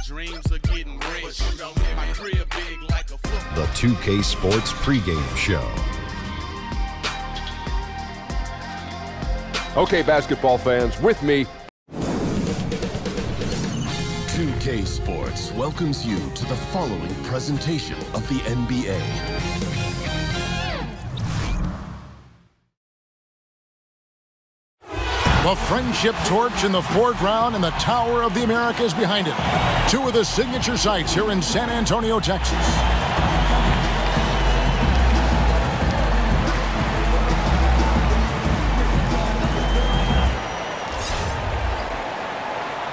dreams of getting rich. My career big like a football. The 2K Sports pregame show. Okay, basketball fans, with me. 2K Sports welcomes you to the following presentation of the NBA. The Friendship Torch in the foreground and the Tower of the Americas behind it. Two of the signature sites here in San Antonio, Texas.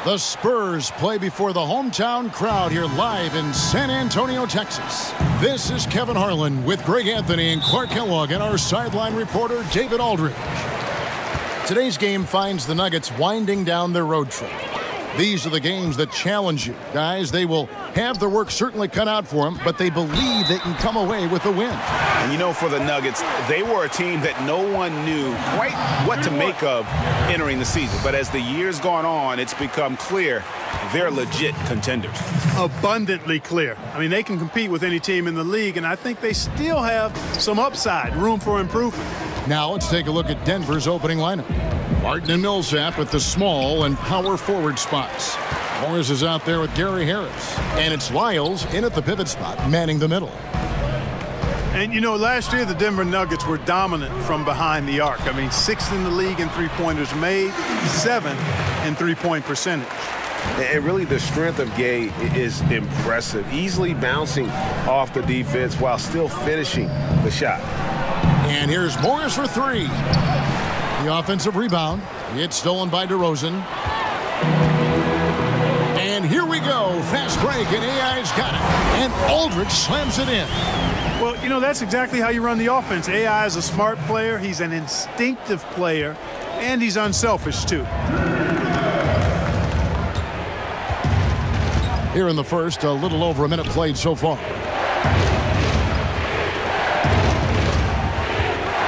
The Spurs play before the hometown crowd here live in San Antonio, Texas. This is Kevin Harlan with Greg Anthony and Clark Kellogg and our sideline reporter, David Aldridge. Today's game finds the Nuggets winding down their road trip. These are the games that challenge you. Guys, they will have their work certainly cut out for them, but they believe they can come away with a win. And you know, for the Nuggets, they were a team that no one knew quite what to make of entering the season. But as the years gone on, it's become clear they're legit contenders. Abundantly clear. I mean, they can compete with any team in the league, and I think they still have some upside, room for improvement. Now let's take a look at Denver's opening lineup. Martin and Millsap at the small and power forward spots. Morris is out there with Gary Harris. And it's Lyles in at the pivot spot, manning the middle. And, you know, last year the Denver Nuggets were dominant from behind the arc. I mean, 6th in the league in three-pointers made, 7th in three-point percentage. And really the strength of Gay is impressive. Easily bouncing off the defense while still finishing the shot. And here's Morris for three. The offensive rebound. It's stolen by DeRozan. And here we go. Fast break, and AI's got it. And Aldridge slams it in. Well, you know, that's exactly how you run the offense. AI is a smart player. He's an instinctive player. And he's unselfish, too. Here in the first, a little over a minute played so far.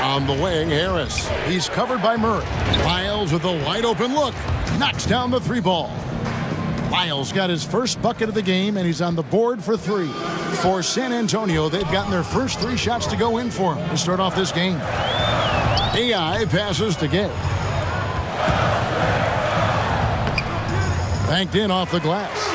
On the wing, Harris. He's covered by Murray. Lyles with a wide open look. Knocks down the three ball. Lyles got his first bucket of the game, and he's on the board for three. For San Antonio, they've gotten their first three shots to go in for him to start off this game. AI passes to Gay. Banked in off the glass.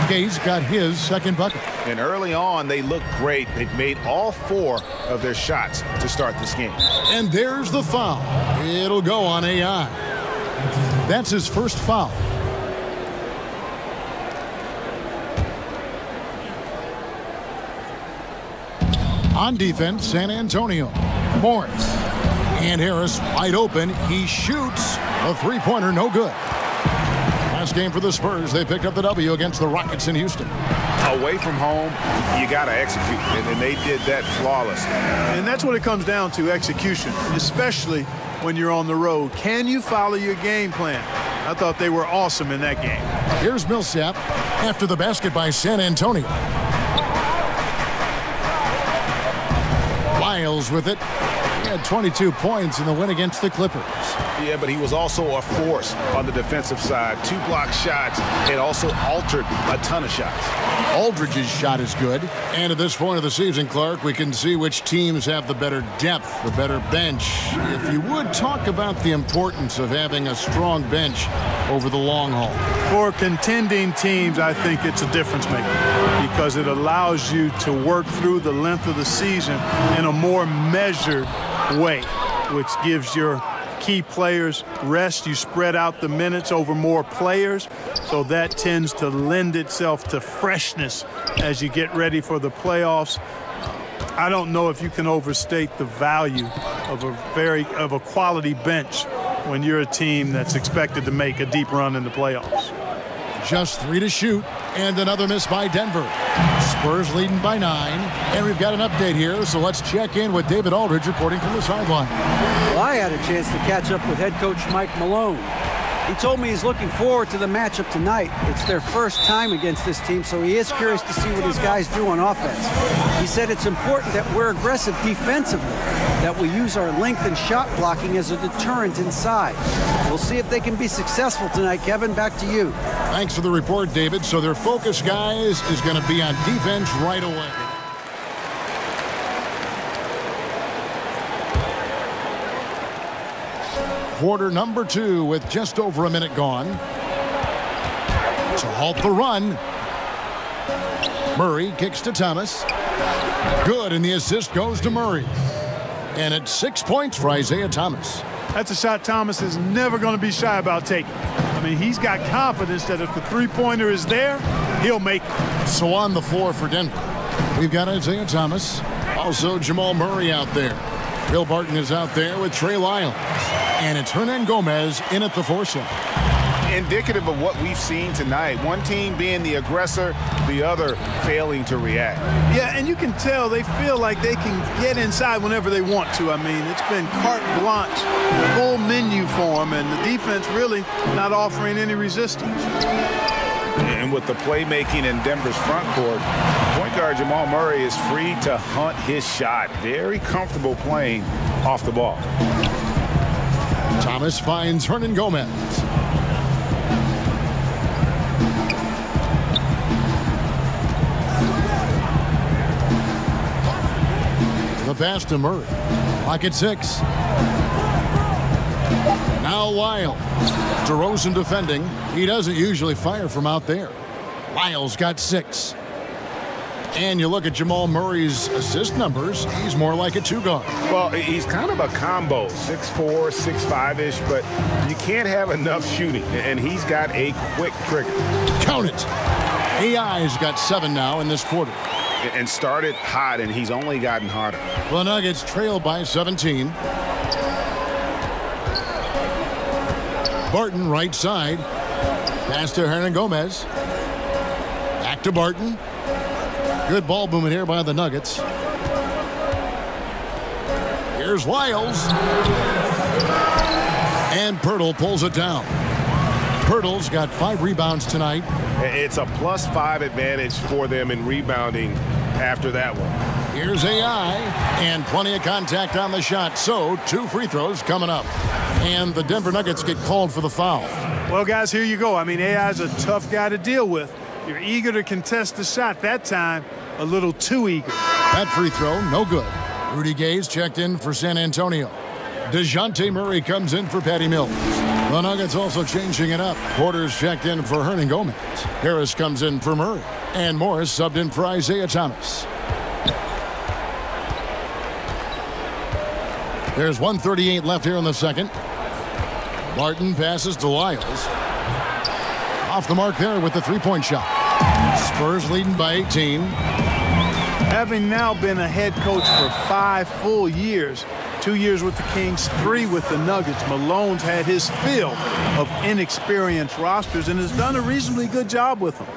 Gay's got his second bucket. And early on, they look great. They've made all 4 of their shots to start this game. And there's the foul. It'll go on AI. That's his first foul. On defense, San Antonio. Morris. And Harris wide open. He shoots. A three-pointer, no good. Last game for the Spurs, they picked up the W against the Rockets in Houston. Away from home, you got to execute, and they did that flawlessly. And that's what it comes down to, execution, especially when you're on the road. Can you follow your game plan? I thought they were awesome in that game. Here's Millsap after the basket by San Antonio. Lyles with it. He had 22 points in the win against the Clippers. Yeah, but he was also a force on the defensive side. 2 blocked shots and also altered a ton of shots. Aldridge's shot is good. And at this point of the season, Clark, we can see which teams have the better depth, the better bench. If you would talk about the importance of having a strong bench over the long haul. For contending teams, I think it's a difference maker because it allows you to work through the length of the season in a more measured way, which gives your key players rest. You spread out the minutes over more players, so that tends to lend itself to freshness as you get ready for the playoffs. I don't know if you can overstate the value of a quality bench when you're a team that's expected to make a deep run in the playoffs. Just 3 to shoot, and another miss by Denver. Spurs leading by 9, and we've got an update here, so let's check in with David Aldridge reporting from the sideline. Well, I had a chance to catch up with head coach Mike Malone. He told me he's looking forward to the matchup tonight. It's their first time against this team, so he is curious to see what his guys do on offense. He said it's important that we're aggressive defensively. that we use our length and shot blocking as a deterrent inside. We'll see if they can be successful tonight. Kevin, back to you. Thanks for the report, David. So their focus, guys, is going to be on defense right away. Quarter number 2 with just over a minute gone. To halt the run. Murray kicks to Thomas. Good, and the assist goes to Murray. And it's 6 points for Isaiah Thomas. That's a shot Thomas is never going to be shy about taking. I mean, he's got confidence that if the three-pointer is there, he'll make it. So on the floor for Denver, we've got Isaiah Thomas. Also Jamal Murray out there. Bill Barton is out there with Trey Lyles. And it's Hernan Gomez in at the 4 slot. Indicative of what we've seen tonight. One team being the aggressor, the other failing to react. Yeah, and you can tell they feel like they can get inside whenever they want to. I mean, it's been carte blanche, full menu for them, and the defense really not offering any resistance. And with the playmaking in Denver's front court, point guard Jamal Murray is free to hunt his shot. Very comfortable playing off the ball. Thomas finds Hernan Gomez. The pass to Murray. Clock at 6. Now Lyles. DeRozan defending. He doesn't usually fire from out there. Lyles got 6. And you look at Jamal Murray's assist numbers, he's more like a 2-guard. Well, he's kind of a combo, 6'4", 6'5"-ish, but you can't have enough shooting, and he's got a quick trigger. Count it. AI's got 7 now in this quarter. And started hot, and he's only gotten hotter. The Nuggets trail by 17. Barton right side. Pass to Hernan Gomez. Back to Barton. Good ball movement here by the Nuggets. Here's Lyles. And Pirtle pulls it down. Pirtle's got 5 rebounds tonight. It's a +5 advantage for them in rebounding after that one. Here's AI, and plenty of contact on the shot. So 2 free throws coming up. And the Denver Nuggets get called for the foul. Well, guys, here you go. I mean, AI's a tough guy to deal with. You're eager to contest the shot. That time, a little too eager. That free throw, no good. Rudy Gay's checked in for San Antonio. DeJounte Murray comes in for Patty Mills. The Nuggets also changing it up. Porter's checked in for Hernan Gomez. Harris comes in for Murray. And Morris subbed in for Isaiah Thomas. There's 1:38 left here in the second. Barton passes to Lyles. Off the mark there with the 3-point shot. Spurs leading by 18. Having now been a head coach for 5 full years, 2 years with the Kings, 3 with the Nuggets, Malone's had his fill of inexperienced rosters and has done a reasonably good job with them.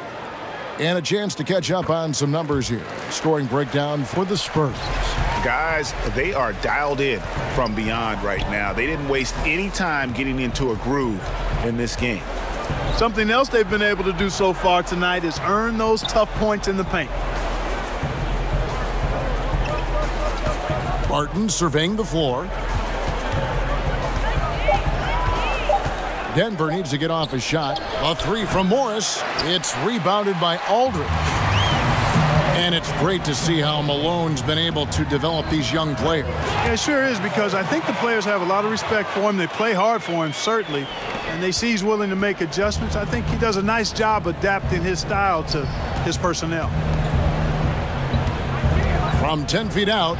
And a chance to catch up on some numbers here. Scoring breakdown for the Spurs. Guys, they are dialed in from beyond right now. They didn't waste any time getting into a groove in this game. Something else they've been able to do so far tonight is earn those tough points in the paint. Barton surveying the floor. Denver needs to get off a shot. A 3 from Morris. It's rebounded by Aldridge. And it's great to see how Malone's been able to develop these young players. Yeah, it sure is, because I think the players have a lot of respect for him. They play hard for him, certainly. And they see he's willing to make adjustments. I think he does a nice job adapting his style to his personnel. From 10 feet out,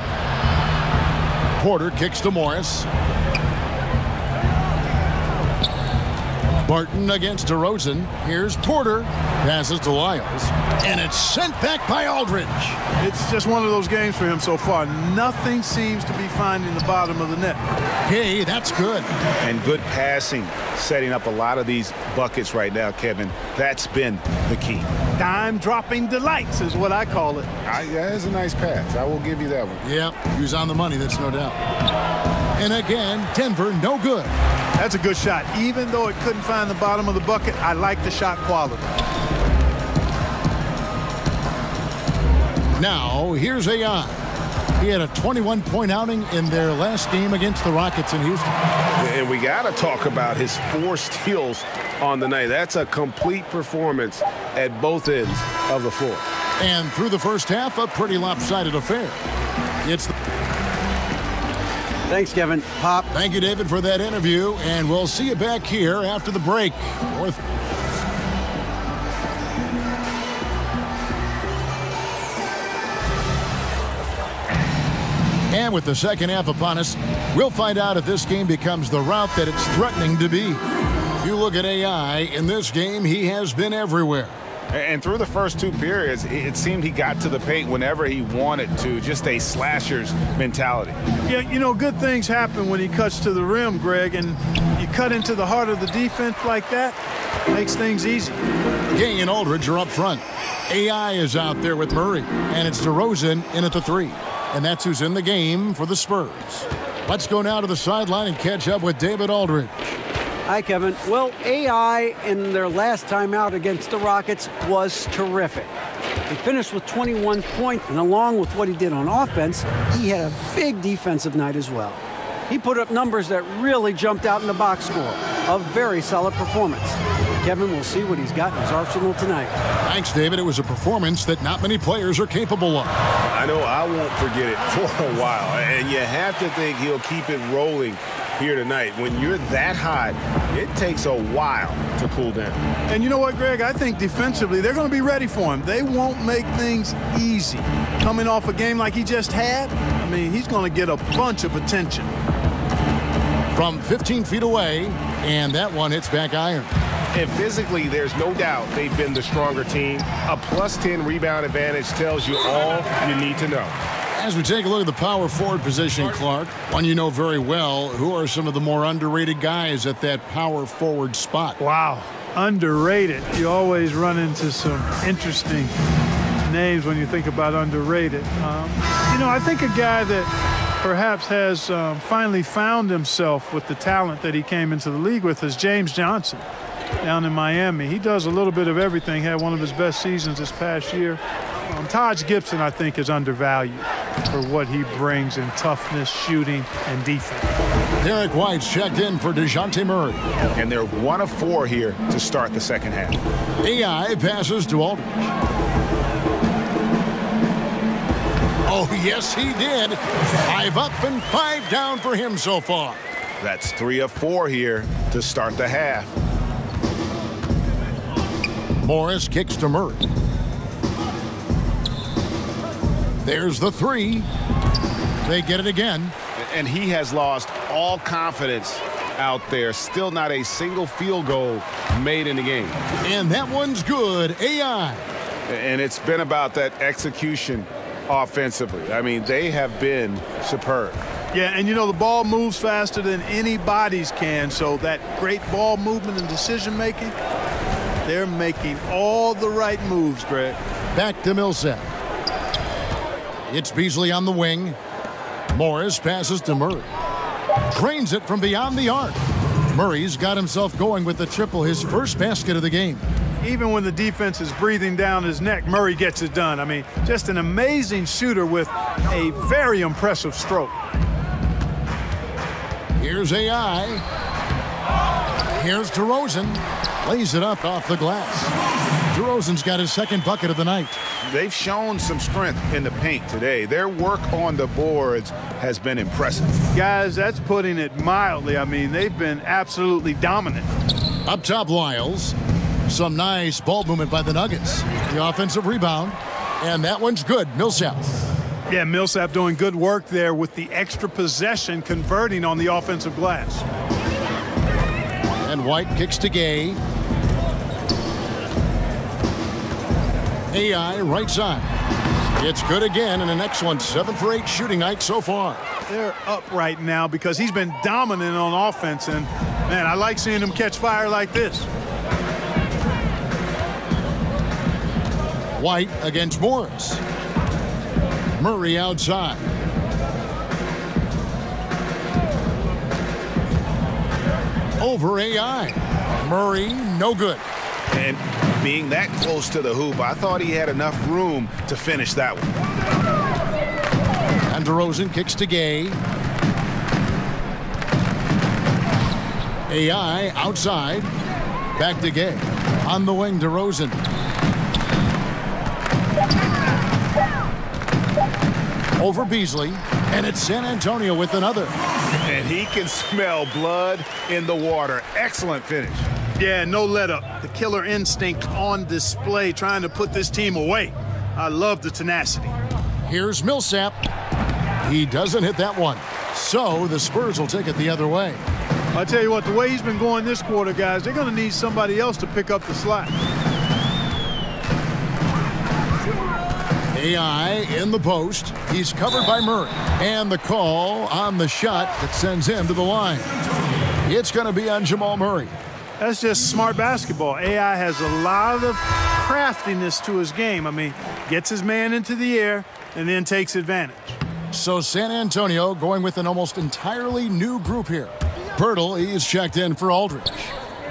Porter kicks to Morris. Barton against DeRozan. Here's Porter. Passes to Lyles. And it's sent back by Aldridge. It's just one of those games for him so far. Nothing seems to be finding the bottom of the net. Hey, that's good. And good passing, setting up a lot of these buckets right now, Kevin. That's been the key. Dime-dropping delights is what I call it. That's a nice pass. I will give you that one. Yeah, he was on the money, that's no doubt. And again, Denver, no good. That's a good shot. Even though it couldn't find the bottom of the bucket, I like the shot quality. Now, here's AI. He had a 21-point outing in their last game against the Rockets in Houston. And we got to talk about his 4 steals on the night. That's a complete performance at both ends of the floor. And through the first half, a pretty lopsided affair. It's the Thanks, Kevin. Pop. Thank you, David, for that interview, and we'll see you back here after the break. And with the second half upon us, we'll find out if this game becomes the route that it's threatening to be. If you look at AI, in this game, he has been everywhere. And through the first 2 periods, it seemed he got to the paint whenever he wanted to, just a slasher's mentality. Yeah, you know, good things happen when he cuts to the rim, Greg, and you cut into the heart of the defense like that, makes things easy. Gay and Aldridge are up front. AI is out there with Murray, and it's DeRozan in at the 3. And that's who's in the game for the Spurs. Let's go now to the sideline and catch up with David Aldridge. Hi, Kevin. Well, AI in their last time out against the Rockets was terrific. He finished with 21 points, and along with what he did on offense, he had a big defensive night as well. He put up numbers that really jumped out in the box score. A very solid performance. Kevin, we'll see what he's got in his arsenal tonight. Thanks, David. It was a performance that not many players are capable of. I know I won't forget it for a while, and you have to think he'll keep it rolling here tonight. When you're that hot, it takes a while to cool down. And you know what, Greg? I think defensively, they're going to be ready for him. They won't make things easy. Coming off a game like he just had, I mean, he's going to get a bunch of attention. From 15 feet away, and that one hits back iron. And physically, there's no doubt they've been the stronger team. A +10 rebound advantage tells you all you need to know. As we take a look at the power forward position, Clark, one you know very well, who are some of the more underrated guys at that power forward spot? Wow, underrated. You always run into some interesting names when you think about underrated. You know, I think a guy that perhaps has finally found himself with the talent that he came into the league with is James Johnson down in Miami. He does a little bit of everything, had one of his best seasons this past year. Taj Gibson, I think, is undervalued for what he brings in toughness, shooting, and defense. Derek White's checked in for DeJounte Murray. And they're 1 of 4 here to start the second half. AI passes to Aldridge. Oh, yes, he did. 5 up and 5 down for him so far. That's 3 of 4 here to start the half. Morris kicks to Murray. There's the 3. They get it again. And he has lost all confidence out there. Still not a single field goal made in the game. And that one's good. AI. And it's been about that execution offensively. I mean, they have been superb. Yeah, and you know, the ball moves faster than anybody's can, so that great ball movement and decision-making, they're making all the right moves, Greg. Back to Millsap. It's Beasley on the wing. Morris passes to Murray. Drains it from beyond the arc. Murray's got himself going with the triple, his first basket of the game. Even when the defense is breathing down his neck, Murray gets it done. I mean, just an amazing shooter with a very impressive stroke. Here's AI. Here's DeRozan. Lays it up off the glass. DeRozan's got his second bucket of the night. They've shown some strength in the paint today. Their work on the boards has been impressive. Guys, that's putting it mildly. I mean, they've been absolutely dominant. Up top, Lyles. Some nice ball movement by the Nuggets. The offensive rebound. And that one's good. Millsap. Yeah, Millsap doing good work there with the extra possession, converting on the offensive glass. And White kicks to Gay. AI right side. It's good again, and the next one 7 for 8 shooting night so far. They're up right now because he's been dominant on offense, and man, I like seeing him catch fire like this. White against Morris. Murray outside. Over AI. Murray, no good. And being that close to the hoop, I thought he had enough room to finish that one. And DeRozan kicks to Gay. AI outside. Back to Gay. On the wing, DeRozan. Over Beasley. And it's San Antonio with another. And he can smell blood in the water. Excellent finish. Yeah, no let up. The killer instinct on display, trying to put this team away. I love the tenacity. Here's Millsap. He doesn't hit that one. So the Spurs will take it the other way. I tell you what, the way he's been going this quarter, guys, they're going to need somebody else to pick up the slack. AI in the post. He's covered by Murray. And the call on the shot that sends him to the line. It's going to be on Jamal Murray. That's just smart basketball. AI has a lot of craftiness to his game. I mean, gets his man into the air and then takes advantage. So San Antonio going with an almost entirely new group here. Pirtle, he's checked in for Aldridge.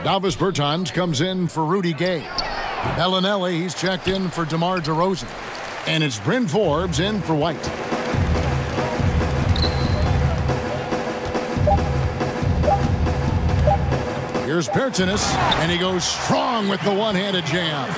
Davis Bertans comes in for Rudy Gay. Bellinelli, he's checked in for DeMar DeRozan. And it's Bryn Forbes in for White. Here's Bertans, and he goes strong with the one-handed jam.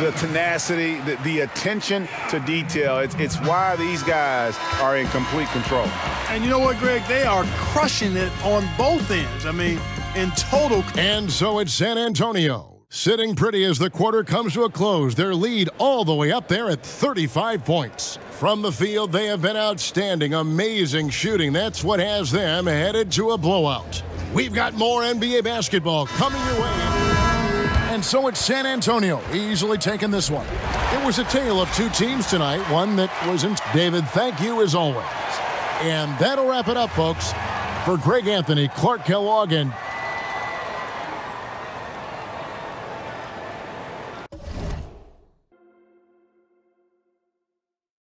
The tenacity, the attention to detail, it's why these guys are in complete control. And you know what, Greg? They are crushing it on both ends. I mean, in total. And so it's San Antonio sitting pretty as the quarter comes to a close. Their lead all the way up there at 35 points. From the field, they have been outstanding. Amazing shooting. That's what has them headed to a blowout. We've got more NBA basketball coming your way. And so it's San Antonio easily taking this one. It was a tale of two teams tonight, one that wasn't. David, thank you as always. And that'll wrap it up, folks. For Greg Anthony, Clark Kellogg, and